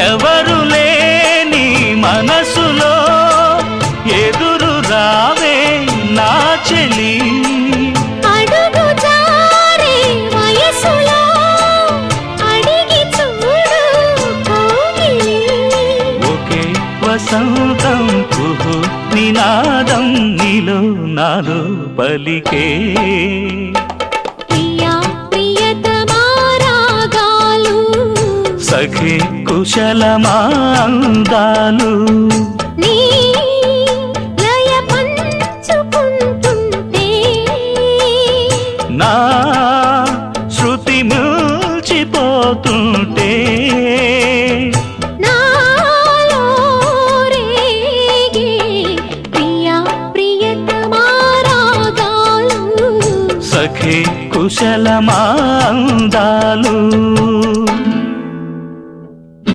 ఎవరు లేని మనసులో ఎదురు రావే నా చెలి అడుగు జారే వయసులో అడిగి చూడు కౌగిలి ఒకే వసంతం కుహు నినాదం నీలో నాలో పలికే ప్రియా ప్రియతమా రాగాలు సఖి కుశలమా అందాలు నీ లయ పంచుకుంటుంటే నా శృతి మిల్చిపోతుంటే నాలో రేగే ప్రియా ప్రియతమా రాగాలు సఖి కుశలమా అందాలు